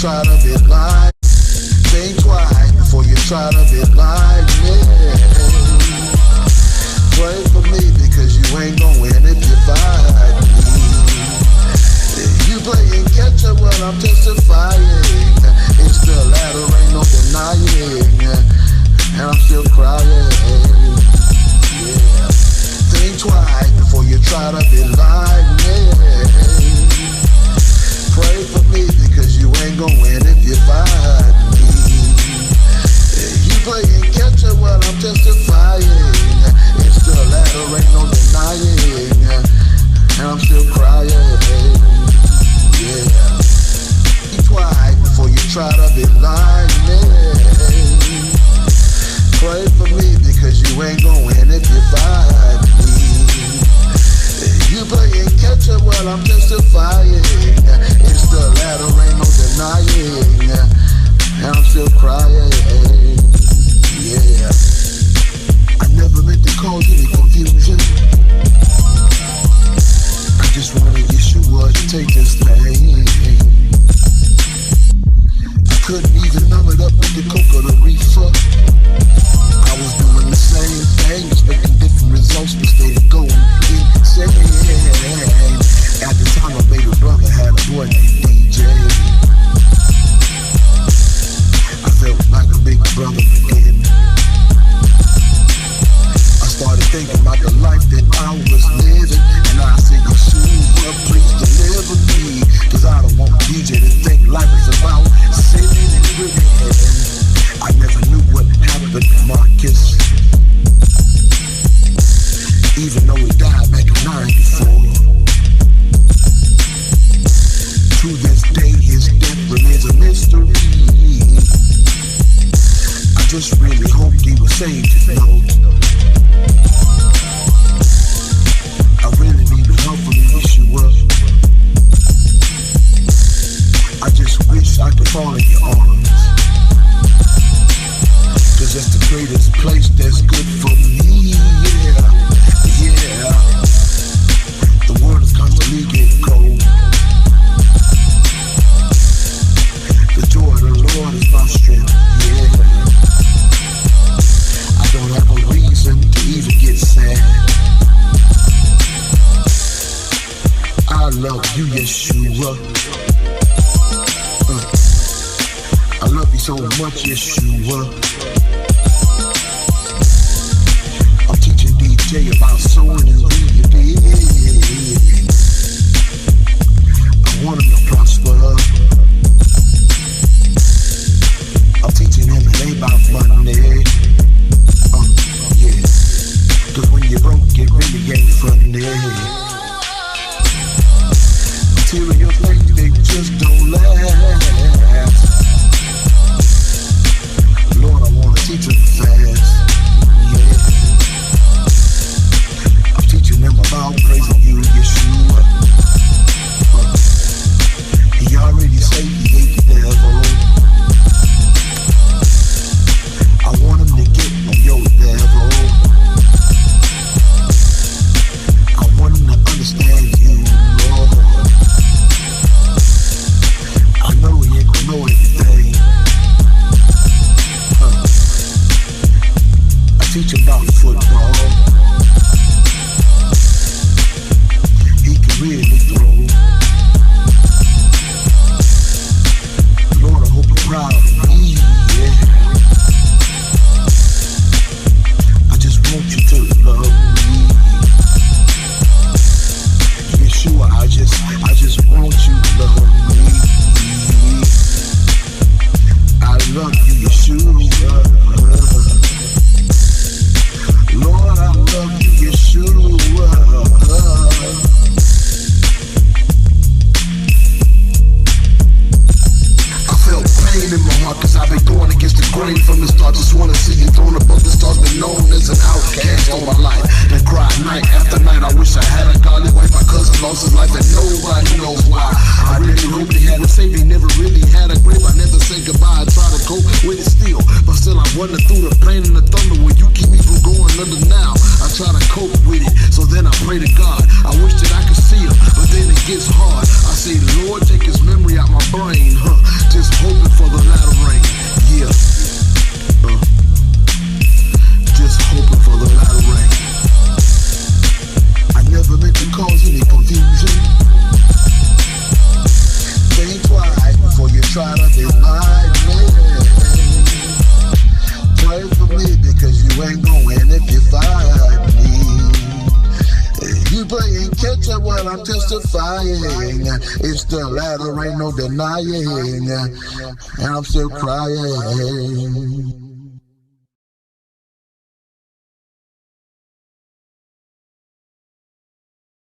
try to be like. Think twice before you try to be like me. Pray for me because you ain't gon' win if you fight me. You playing catch up while I'm testifying. It's the ladder, ain't no denying. And I'm still crying. Yeah. Think twice before you try to be like me. Pray for me because you ain't gon' win if you fight me. You playing catch up while I'm testifying. It's the ladder, ain't no denying. And I'm still crying. Yeah. Think twice before you try to be like me. Pray for me because you ain't gon' win if you fight me. You playing catch up while I'm testifying. It's the ladder, ain't no denying. And I'm still crying. Yeah. I never meant to cause any confusion. I just wanna get sure to take this thing. I couldn't even numb it up with the coke or the reefer. I was doing the same thing, expecting different results, but stayed going insane. At the time, my baby brother had a boy named DJ. I felt like a big brother again. I started thinking about the life that I was living, and I said, Yeshua, please deliver me, cause I don't want DJ to think life is about sinning and winning. I never knew what happened to Marcus, even though he died back in '94. To this day, his death remains a mystery. I just really hope he was saved, you know. I really need help from Yeshua. I just wish I could fall in your arms, cause that's the greatest place that's good for me, yeah, yeah. The world is constantly getting cold. The joy of the Lord is my strength, yeah. I don't have a reason to even get sad. I love you, Yeshua. I love you so much, Yeshua. I'm teaching DJ about sowing and reaping. I want him to prosper. I'm teaching him it ain't about money. Yeah. Cause when you're broke, it really ain't funny. Material things, they just don't last. Lord, I wanna teach them fast. Yeah. I'm teaching them about praising you, Yeshua. He already said he hate the devil. I want him to get on your level. I want him to understand you, Lord. I know he ain't gonna know everything. I teach about football. He can really throw. Lord, I hope you're proud of me, yeah. I just want you to love me. Yeshua, I just want you to love me. I love you, Yeshua. Lord, I love you, Yeshua. I felt pain in my heart cause I've been going against the grain from the start. Just wanna see you thrown above the stars, been known as an outcast all my life. And cry night after night, I wish I had a godly wife. My cousin lost his life and nobody knows why. I really hope he had a savior, never really had a grave. I never said goodbye, I try to cope with it still, but still I'm running through the pain and the thunder. When you keep me from going under now, I try to cope with it, so then I pray to God. I wish that I could see him, but then it gets hard. I say, Lord, take his memory out my brain, just hoping for the latter rain. Yeah, just hoping for the latter rain. I never meant to cause any confusion. Think twice before you try to deny me. Pray for me because you ain't going if you find me. You playing catch up while I'm testifying. It's the latter, ain't no denying. And I'm still crying.